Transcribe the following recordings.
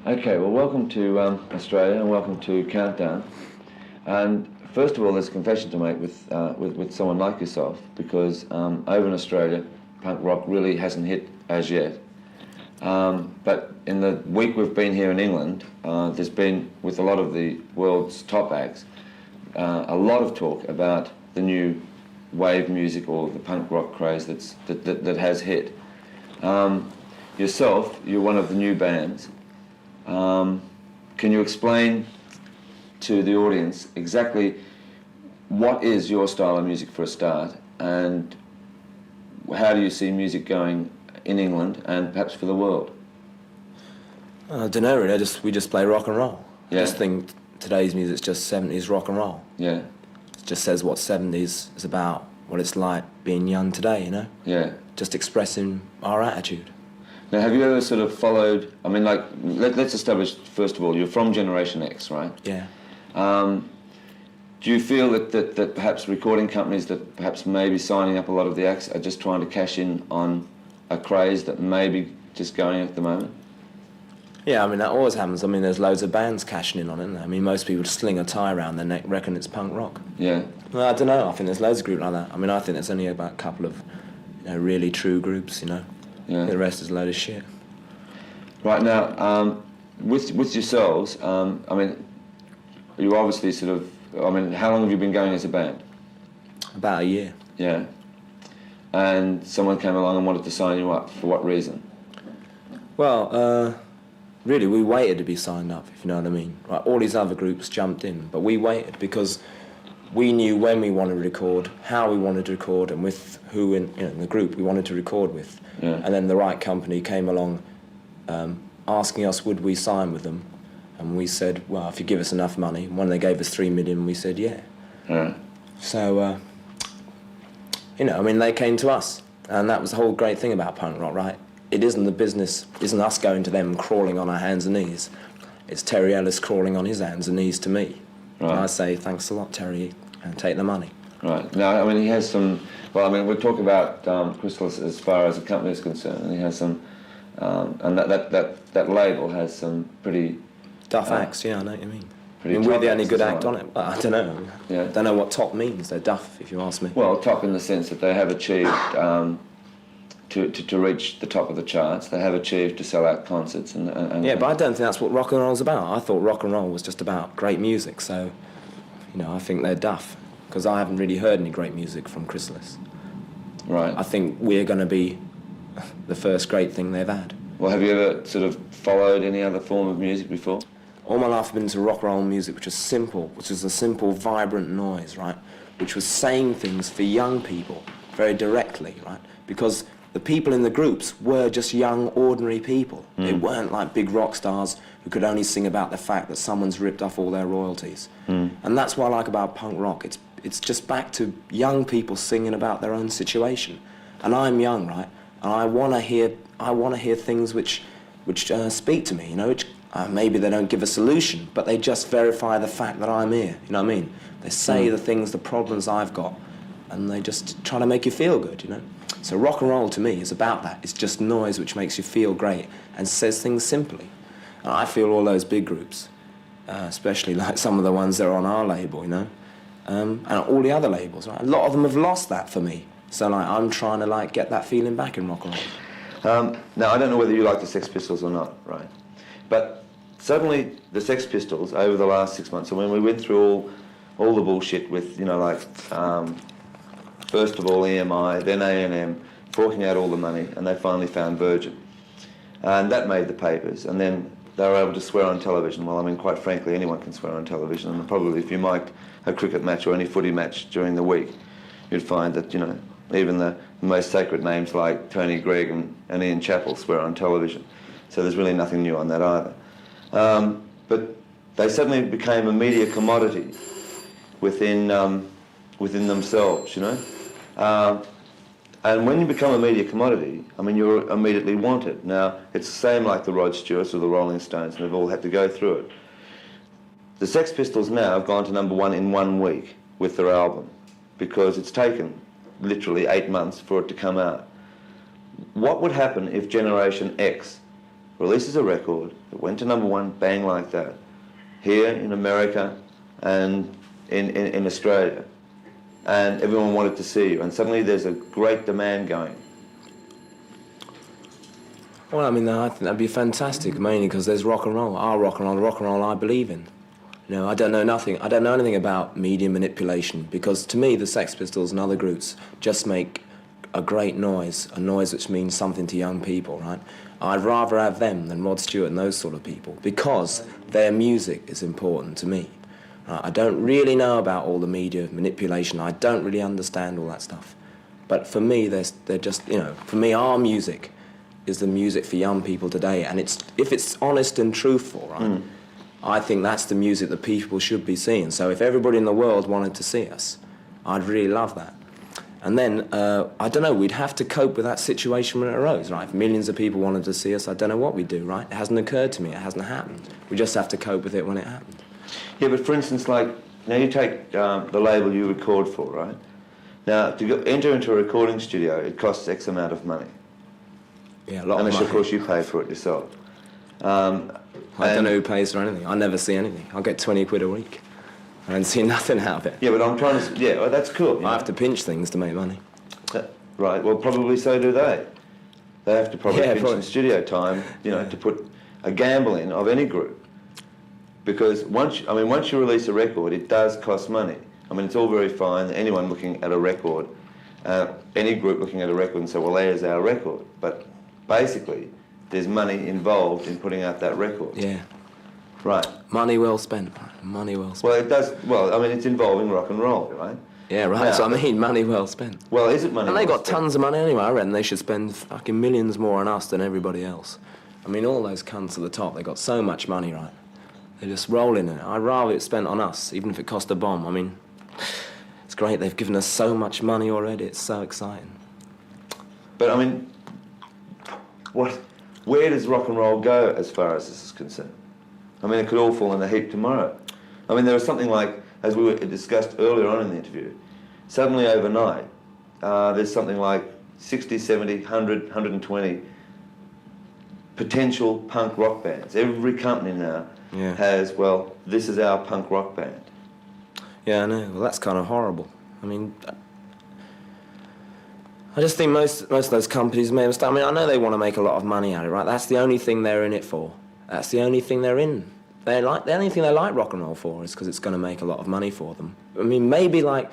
Okay, well, welcome to Australia and welcome to Countdown. And first of all, there's a confession to make with someone like yourself, because over in Australia, punk rock really hasn't hit as yet. But in the week we've been here in England, there's been, with a lot of the world's top acts, a lot of talk about the new wave music or the punk rock craze that has hit. Yourself, you're one of the new bands. Can you explain to the audience exactly what is your style of music for a start, and how do you see music going in England and perhaps for the world? I don't know really, we just play rock and roll. Yeah. I just think today's music's just 70s rock and roll. Yeah. It just says what 70s is about, what it's like being young today, you know? Yeah. Just expressing our attitude. Now, have you ever sort of followed, I mean, like, let's establish, first of all, you're from Generation X, right? Yeah. Do you feel that perhaps recording companies that perhaps maybe signing up a lot of the acts are just trying to cash in on a craze that may be just going at the moment? Yeah, I mean, that always happens. I mean, there's loads of bands cashing in on it. I mean, most people just sling a tie around their neck, reckon it's punk rock. Yeah. Well, I don't know. I think there's loads of groups like that. I mean, I think there's only about a couple of, really true groups, you know. Yeah. The rest is a load of shit. Right now, with yourselves, I mean, you obviously sort of, I mean, how long have you been going as a band? About a year. Yeah. And someone came along and wanted to sign you up. For what reason? Well, really, we waited to be signed up, if you know what I mean. Right, all these other groups jumped in, but we waited because we knew when we wanted to record, how we wanted to record, and with who in the group we wanted to record with. Yeah. And then the right company came along asking us would we sign with them, and we said, well, if you give us enough money. And when they gave us $3 million, we said yeah. Yeah. So, I mean, they came to us, and that was the whole great thing about punk rock, right? It isn't the business, isn't us going to them crawling on our hands and knees. It's Terry Ellis crawling on his hands and knees to me. Right. And I say, thanks a lot, Terry, and take the money. Right. Now, I mean, he has some, well, I mean, we're talking about Chvrches as far as the company is concerned, and he has some, and that label has some pretty... Duff acts, yeah, I know what you mean. Pretty I mean, we're the only good acts act on it. Well, I don't know. Yeah. Don't know what top means. They're duff, if you ask me. Well, top in the sense that they have achieved, to reach the top of the charts, they have achieved to sell out concerts and yeah, but I don't think that's what rock and roll's about. I thought rock and roll was just about great music, so, I think they're duff, because I haven't really heard any great music from Chrysalis. Right. I think we're going to be the first great thing they've had. Well, have you ever sort of followed any other form of music before? All my life I've been into rock and roll music, which is simple, which is a simple, vibrant noise, right? Which was saying things for young people very directly, right? Because the people in the groups were just young, ordinary people. They weren't like big rock stars who could only sing about the fact that someone's ripped off all their royalties. And that's what I like about punk rock. It's just back to young people singing about their own situation. And I'm young, right? And I want to hear things which speak to me, which maybe they don't give a solution, but they just verify the fact that I'm here, you know what I mean? They say the things, the problems I've got, and they just try to make you feel good, So rock and roll to me is about that. It's just noise which makes you feel great and says things simply. And I feel all those big groups, especially like some of the ones that are on our label, and all the other labels, right? A lot of them have lost that for me. So I'm trying to get that feeling back in rock and roll. Now, I don't know whether you like the Sex Pistols or not, right? But suddenly the Sex Pistols, over the last 6 months, and when we went through all the bullshit with, first of all EMI, then A&M, forking out all the money, and they finally found Virgin. And that made the papers, and then they were able to swear on television. Well, I mean, quite frankly, anyone can swear on television, and probably if you mic'd a cricket match or any footy match during the week, you'd find that, even the most sacred names like Tony Gregg and Ian Chappell swear on television. So there's really nothing new on that either. But they suddenly became a media commodity within themselves, and when you become a media commodity, I mean, you're immediately wanted. Now, it's the same like the Rod Stewarts or the Rolling Stones, and they've all had to go through it. The Sex Pistols now have gone to #1 in 1 week with their album, because it's taken literally 8 months for it to come out. What would happen if Generation X releases a record that went to #1, bang like that, here in America and in Australia, and everyone wanted to see you, and suddenly there's a great demand going. Well, I mean, I think that'd be fantastic, mainly because there's rock and roll, our rock and roll, the rock and roll I believe in. You know, I don't know anything about media manipulation, because to me, the Sex Pistols and other groups just make a great noise, a noise which means something to young people, right? I'd rather have them than Rod Stewart and those sort of people, because their music is important to me. I don't really know about all the media manipulation. I don't really understand all that stuff. But for me, they're just, you know, for me, our music is the music for young people today. And if it's honest and truthful, right, I think that's the music that people should be seeing. So if everybody in the world wanted to see us, I'd really love that. And then, I don't know, we'd have to cope with that situation when it arose, right? If millions of people wanted to see us, I don't know what we'd do, right? It hasn't occurred to me, it hasn't happened. We just have to cope with it when it happened. Yeah, but for instance, like, now you take the label you record for, right? Now, to enter into a recording studio, it costs X amount of money. Yeah, a lot of money. Unless, of course, you pay for it yourself. I don't know who pays for anything. I never see anything. I get 20 quid a week. I don't see nothing out of it. Yeah, but I'm trying to... Yeah, well, that's cool. I have to pinch things to make money. Right, well, probably so do they. They have to probably pinch some studio time, you know, to put a gamble in of any group. Because once you release a record, it does cost money. I mean, it's all very fine. Anyone looking at a record, any group looking at a record and say, well, there's our record. But basically, there's money involved in putting out that record. Yeah. Right. Money well spent. Money well spent. Well, it does. Well, I mean, it's involving rock and roll, right? Yeah, right. Now, so I mean, money well spent. Well, is it money? And they got tons of money anyway. I reckon they should spend fucking millions more on us than everybody else. I mean, all those cunts at the top, they got so much money, right? They just roll in it. I'd rather it spent on us, even if it cost a bomb. I mean, it's great. They've given us so much money already. It's so exciting. But I mean, where does rock and roll go as far as this is concerned? I mean, it could all fall in a heap tomorrow. I mean, there was something like, as we discussed earlier on in the interview, suddenly overnight, there's something like 60, 70, 100, 120 potential punk rock bands. Every company now has, well, this is our punk rock band. Yeah, I know. Well, that's kind of horrible. I mean, I just think most of those companies made a mistake. I mean, I know they want to make a lot of money out of it, right? That's the only thing they're in it for. That's the only thing they're in. The only thing they like rock and roll for is because it's going to make a lot of money for them. I mean, maybe like,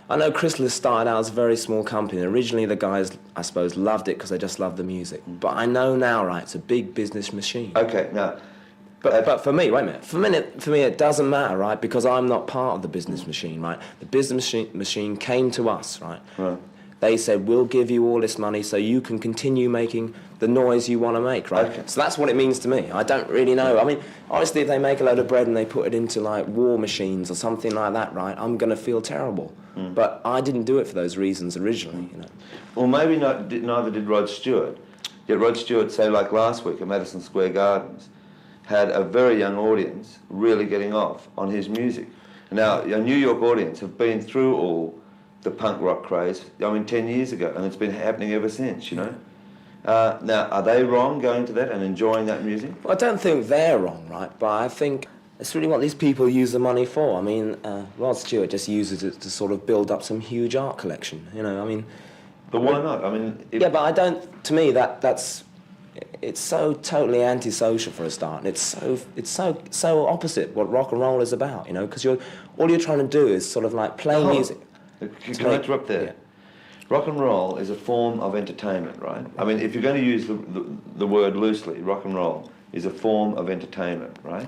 I know Chrysalis started out as a very small company. Originally, the guys, I suppose, loved it because they just loved the music. But I know now, right, it's a big business machine. Okay, now... But for me, wait a minute. For me, it doesn't matter, right? Because I'm not part of the business machine, right? The business machine came to us, right? Right. They said, we'll give you all this money so you can continue making the noise you want to make, right? Okay. So that's what it means to me. I don't really know. I mean, honestly, if they make a load of bread and they put it into, like, war machines or something like that, right, I'm going to feel terrible. But I didn't do it for those reasons originally, you know. Well, maybe neither did Rod Stewart. Yet Rod Stewart, say, like last week at Madison Square Gardens, had a very young audience really getting off on his music. Now, a New York audience have been through all the punk rock craze, 10 years ago, and it's been happening ever since, you know. Now, are they wrong going to that and enjoying that music? Well, I don't think they're wrong, right? But I think that's really what these people use the money for. I mean, Rod Stewart just uses it to sort of build up some huge art collection, you know, I mean... But why not? I mean... Yeah, but I don't... To me, that's... It's so totally antisocial for a start, and it's so opposite what rock and roll is about, you know, because all you're trying to do is sort of like play music. Can I interrupt there? Yeah. Rock and roll is a form of entertainment, right? I mean, if you're going to use the word loosely, rock and roll is a form of entertainment, right?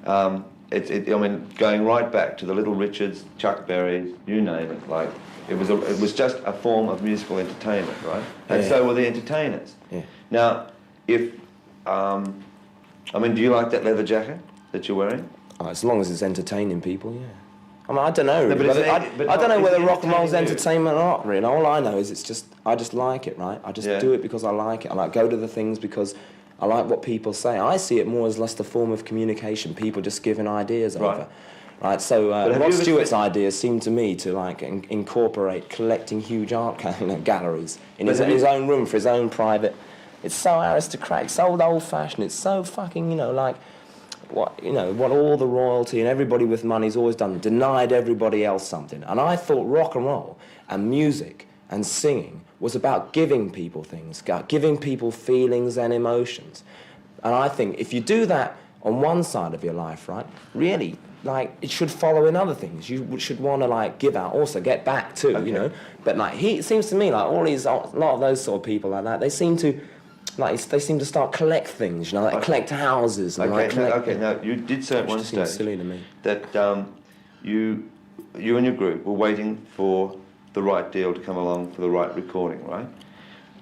Going right back to the Little Richards, Chuck Berry, you name it, like it was just a form of musical entertainment, right? And so were the entertainers. Yeah. Now, if do you like that leather jacket that you're wearing? Oh, as long as it's entertaining people, yeah. I mean, I don't know. No, I don't know whether rock and roll's entertainment or not, really. All I know is I just like it, right? I just do it because I like it. I like go to the things because I like what people say. I see it more as just a form of communication. People just giving ideas over. Right, so Rod Stewart's ideas seem to me to like incorporate collecting huge art galleries in his own room for his own private It's so aristocratic, so old-fashioned. It's so fucking, like what all the royalty and everybody with money's always done, denied everybody else something. And I thought rock and roll and music and singing was about giving people things, giving people feelings and emotions. And I think if you do that on one side of your life, right, really, like, it should follow in other things. You should want to, like, give out, also get back too, Okay. But, like, it seems to me, like, a lot of those sort of people like that, they seem to start collect things, like collect houses. And Now, you did say at one just seems stage silly to me. that you and your group were waiting for the right deal to come along for the right recording, right?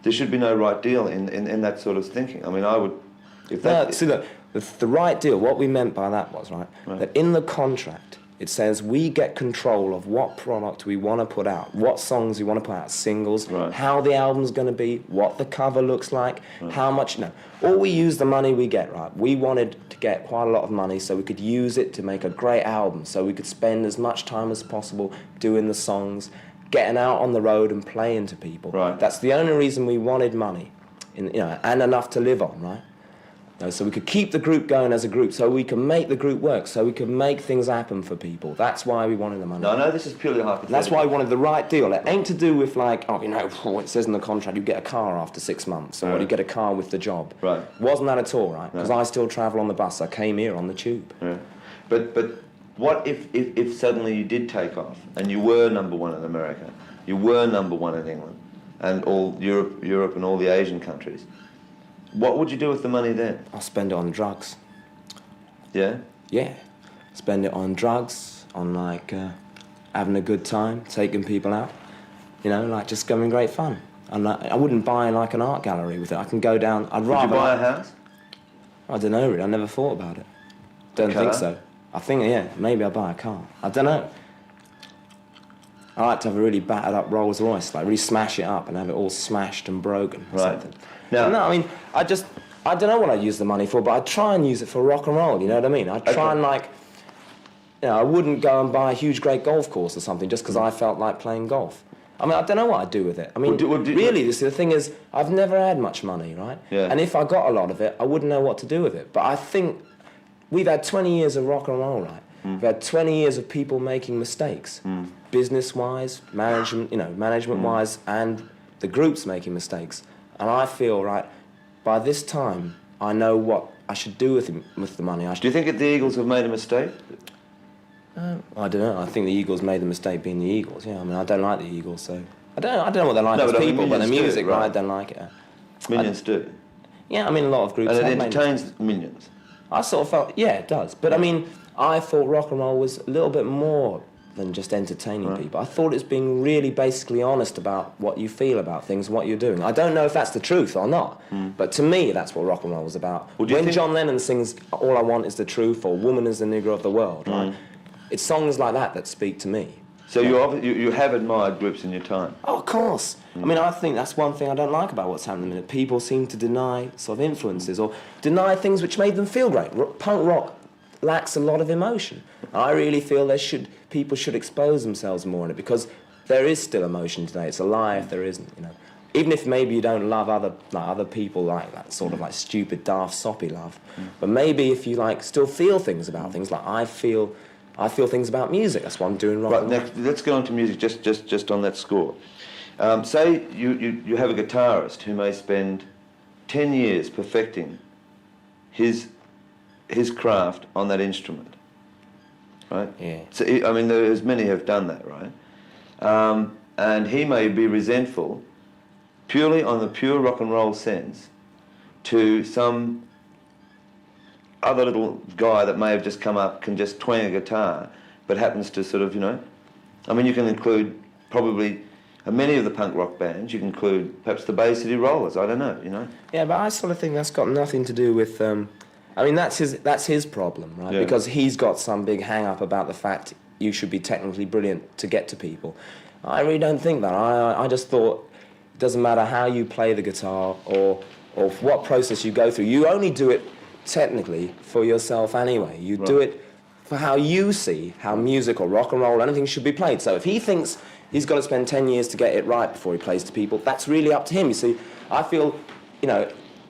There should be no right deal in that sort of thinking. I mean, I would... If that, See, look, the right deal, what we meant by that was, right, that in the contract, it says we get control of what product we want to put out, what songs we want to put out, singles, Right. how the album's going to be, what the cover looks like, how much... No, all we use the money we get, right? We wanted to get quite a lot of money so we could use it to make a great album, so we could spend as much time as possible doing the songs, getting out on the road and playing to people. Right. That's the only reason we wanted money, and enough to live on, right? So we could keep the group going as a group, so we can make the group work, so we can make things happen for people. That's why we wanted the money. no, I know this is purely hypothetical. That's why we wanted the right deal. It ain't to do with, like, it says in the contract you get a car after 6 months, or you get a car with the job. Right. Wasn't that at all, right? Because I still travel on the bus. I came here on the tube. Yeah. But what if suddenly you did take off and you were number one in America, you were number one in England, and all Europe and all the Asian countries? What would you do with the money then? I'll spend it on drugs. Yeah? Yeah. Spend it on drugs, on, like, having a good time, taking people out. Like, just having great fun. And I wouldn't buy, like, an art gallery with it. I can go down... I'd Would rather... you buy a house? I don't know, really. I never thought about it. Don't think car? so. I think, yeah, maybe I'll buy a car. I don't know. I like to have a really battered up Rolls Royce, like really smash it up and have it all smashed and broken or Right. something. Now- No, I mean, I don't know what I'd use the money for, but I'd try and use it for rock and roll, you know what I mean? I'd try and, like, I wouldn't go and buy a huge great golf course or something just because I felt like playing golf. I mean, I don't know what I'd do with it. I mean, really, the thing is, I've never had much money, right? Yeah. And if I got a lot of it, I wouldn't know what to do with it. But I think we've had 20 years of rock and roll, right? We've had 20 years of people making mistakes, business-wise, management-wise, and the groups making mistakes. And I feel, right, by this time, I know what I should do with the money. Do you think that the Eagles have made a mistake? I don't know. I think the Eagles made the mistake being the Eagles. Yeah, I mean, I don't like the Eagles, so I don't know what they're like No, as but I mean, people, but the Minions do, music, right? right? I don't like it. Millions do. Yeah, I mean, a lot of groups. And it have made entertains millions. I sort of felt, yeah, it does. But I mean, I thought rock and roll was a little bit more than just entertaining people. I thought it's being really basically honest about what you feel about things and what you're doing. I don't know if that's the truth or not, but to me, that's what rock and roll was about. Well, do you when think- John Lennon sings "All I Want Is the Truth" or "Woman is the Nigger of the World," right? It's songs like that speak to me. So you have admired groups in your time. Oh, of course. I mean, I think that's one thing I don't like about what's happening in a minute. People seem to deny sort of influences or deny things which made them feel great. Punk rock lacks a lot of emotion. I really feel people should expose themselves more in it because there is still emotion today. It's a lie if there isn't, Even if maybe you don't love other people like that sort of like stupid, daft, soppy love, but maybe if you like still feel things about things, like I feel things about music. That's what I'm doing rock Right, and roll. next, let's go on to music just on that score. Say you have a guitarist who may spend 10 years perfecting his craft on that instrument, right? Yeah. So, I mean, there's many have done that, right? And he may be resentful purely on the pure rock and roll sense to some other little guy that may have just come up, can just twang a guitar, but happens to sort of, I mean, you can include probably many of the punk rock bands. You can include perhaps the Bay City Rollers. I don't know. Yeah, but I sort of think that's got nothing to do with. I mean, that's his problem, right? Yeah. Because he's got some big hang-up about the fact you should be technically brilliant to get to people. I really don't think that. I just thought it doesn't matter how you play the guitar or what process you go through. You only do it technically for yourself anyway. You do it for how you see how music or rock and roll or anything should be played. So if he thinks he's got to spend 10 years to get it right before he plays to people, that's really up to him. You see, I feel,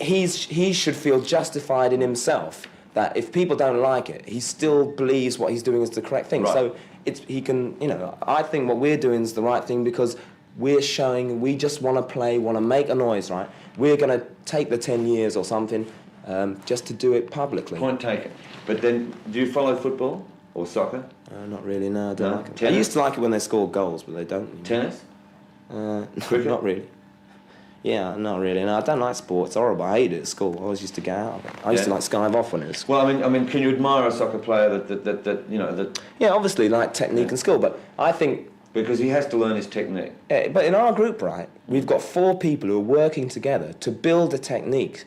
he should feel justified in himself that if people don't like it, he still believes what he's doing is the correct thing. Right. So he can, you know, I think what we're doing is the right thing because we're showing we just want to play, want to make a noise, right? We're going to take the 10 years or something just to do it publicly. Point taken. But then, do you follow football or soccer? Not really, no, I don't No? like it. I Tennis? used to like it when they scored goals, but they don't anymore. Tennis? Cricket? Not really. Yeah, not really. No, I don't like sports. It's horrible. I hated it at school. I always used to get out of it. I used to Yeah. like skive off when it was school. Well, I mean, can you admire a soccer player that you know that Yeah, obviously like technique and skill, but I think because he has to learn his technique? but in our group, right, we've got 4 people who are working together to build a technique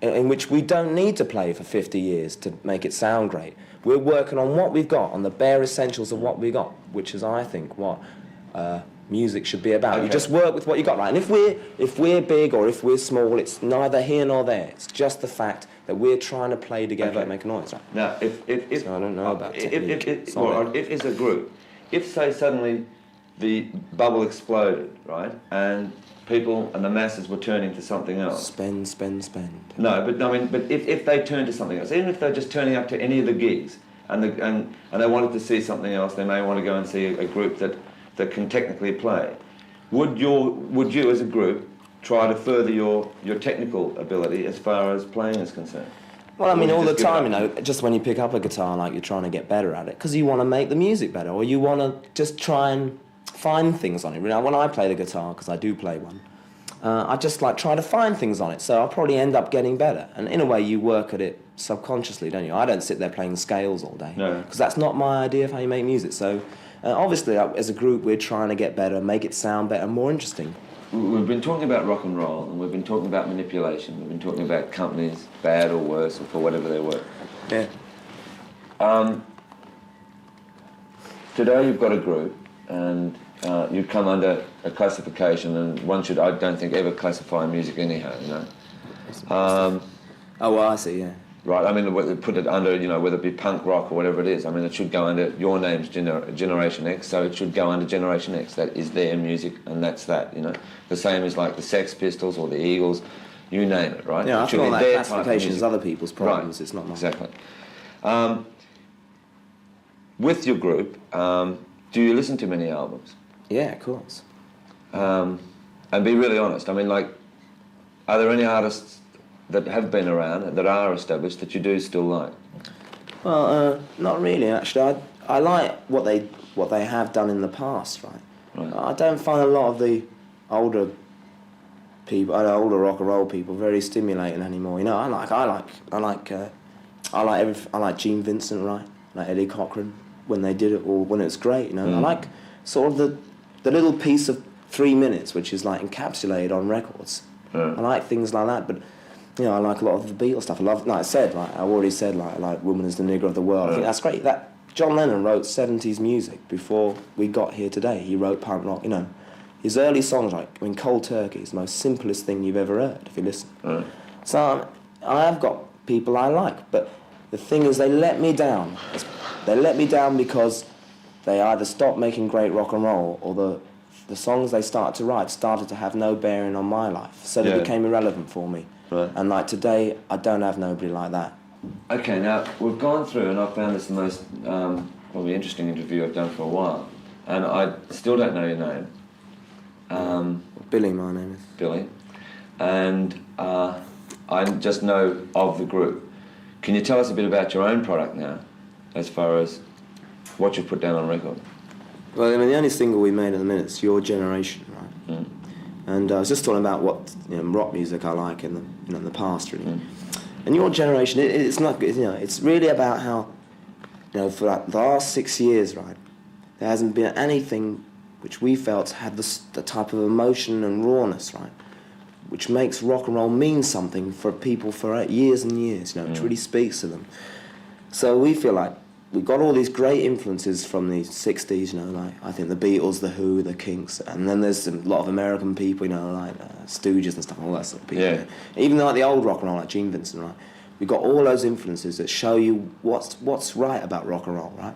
in which we don't need to play for 50 years to make it sound great. We're working on what we've got, on the bare essentials of what we got, which is, I think, what music should be about. Okay. You just work with what you got, right? And if we're big or if we're small, it's neither here nor there. It's just the fact that we're trying to play together Okay. and make a noise, right? Now, if So I don't know about technique. if as a group, if say suddenly the bubble exploded, right, and people and the masses were turning to something else. Spend. No, but I mean, but if they turned to something else, even if they're just turning up to any of the gigs and they wanted to see something else, they may want to go and see a group that can technically play. Would you as a group try to further your technical ability as far as playing is concerned? Well, I mean, Or all the just give it time, you up? know, just when you pick up a guitar, like you're trying to get better at it, because you want to make the music better, or you want to just try and find things on it. You know, when I play the guitar, because I do play one, I just like try to find things on it, so I'll probably end up getting better. And in a way, you work at it subconsciously, don't you? I don't sit there playing scales all day, No. because that's not my idea of how you make music. So obviously, as a group, we're trying to get better, make it sound better, more interesting. We've been talking about rock and roll, and we've been talking about manipulation. We've been talking about companies, bad or worse, or for whatever they were. Yeah. Today you've got a group, and you come under a classification, and one should, I don't think, ever classify music anyhow, you know. Oh, well, I see, yeah. Right, I mean, put it under, you know, whether it be punk rock or whatever it is. I mean, it should go under, your name's Generation X, so it should go under Generation X. That is their music, and that's that, you know. The same as like the Sex Pistols or the Eagles, you name it, right? Yeah, It I should feel be like their type of classification is music. other people's problems, Right, it's not mine. exactly. With your group, do you listen to many albums? Yeah, of course. And be really honest, I mean, like, are there any artists that have been around, that are established, that you do still like? Well, not really, actually. I like what they have done in the past, right? Right. I don't find a lot of the older people, older rock and roll people, very stimulating anymore. You know, I like Gene Vincent, right? Like Eddie Cochran when they did it, or when it was great. You know, I like sort of the little piece of 3 minutes which is like encapsulated on records. I like things like that, but. You know, I like a lot of the Beatles stuff. I love, like I said, like I already said, like "Woman is the Nigger of the World." I think that's great. That John Lennon wrote 70s music before we got here today. He wrote punk rock. You know, his early songs, like I mean, "Cold Turkey" is the most simplest thing you've ever heard if you listen. So I have got people I like, but the thing is, they let me down. They let me down because they either stopped making great rock and roll, or the songs they started to write started to have no bearing on my life, so they became irrelevant for me. Right. And like today, I don't have nobody like that. Okay, now, we've gone through, and I found this the most probably interesting interview I've done for a while, and I still don't know your name. Billy, my name is. Billy. And I just know of the group. Can you tell us a bit about your own product now, as far as what you've put down on record? Well, I mean, the only single we made at the minute is Your Generation, right? And I was just talking about what rock music I like in the past, really. And Your Generation, it's not, it's really about how, for like the last 6 years, right, there hasn't been anything which we felt had the type of emotion and rawness, right, which makes rock and roll mean something for people for years and years, which really speaks to them. So we feel like we've got all these great influences from the 60s, like I think the Beatles, the Who, the Kinks, and then there's a lot of American people, like Stooges and stuff, all that sort of people. Yeah. Even like the old rock and roll, like Gene Vincent, right? We've got all those influences that show you what's right about rock and roll, right?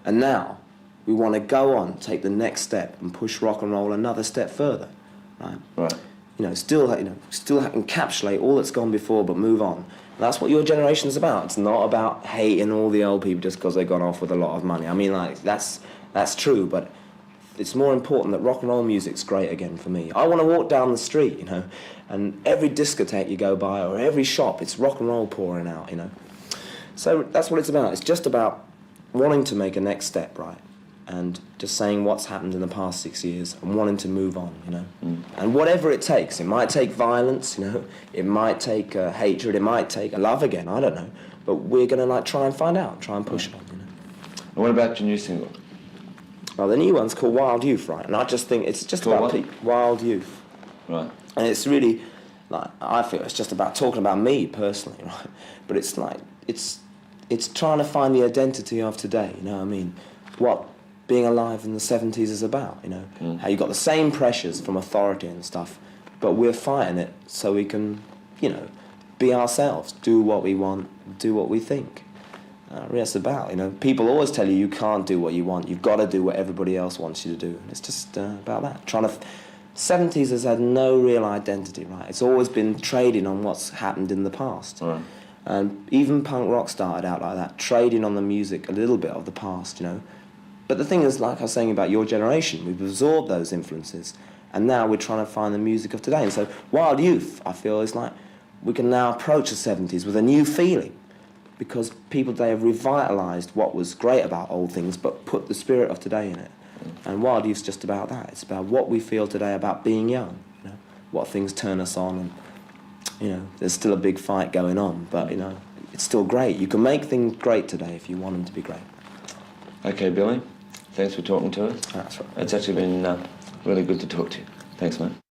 And now we want to go on, take the next step, and push rock and roll another step further, right? Right. still encapsulate all that's gone before, but move on. And that's what your generation's about. It's not about hating all the old people just because they've gone off with a lot of money. I mean, like, that's true, but it's more important that rock and roll music's great again for me. I want to walk down the street, and every discotheque you go by or every shop, it's rock and roll pouring out, So that's what it's about. It's just about wanting to make a next step, right? And just saying what's happened in the past 6 years and wanting to move on, And whatever it takes. It might take violence, It might take hatred. It might take love again. I don't know. But we're going to try and find out, try and push on, And what about your new single? Well, the new one's called Wild Youth, right? And I just think it's just Called about what? Wild Youth. Right. And it's really, I feel it's just about talking about me personally, right? But it's it's trying to find the identity of today, you know what I mean? What being alive in the 70s is about, How you got the same pressures from authority and stuff, but we're fighting it so we can, be ourselves, do what we want, do what we think. Really it's about, people always tell you can't do what you want, you've got to do what everybody else wants you to do. And it's just about that. 70s has had no real identity, right? It's always been trading on what's happened in the past. Right. And even punk rock started out like that, trading on the music, a little bit of the past, But the thing is, like I was saying about your generation, we've absorbed those influences, and now we're trying to find the music of today. And so Wild Youth, I feel, is like we can now approach the 70s with a new feeling, because people today have revitalised what was great about old things, but put the spirit of today in it. And Wild Youth's just about that. It's about what we feel today about being young, what things turn us on, and there's still a big fight going on, but it's still great. You can make things great today if you want them to be great. Okay, Billy. Thanks for talking to us. That's right. It's actually been really good to talk to you. Thanks, mate.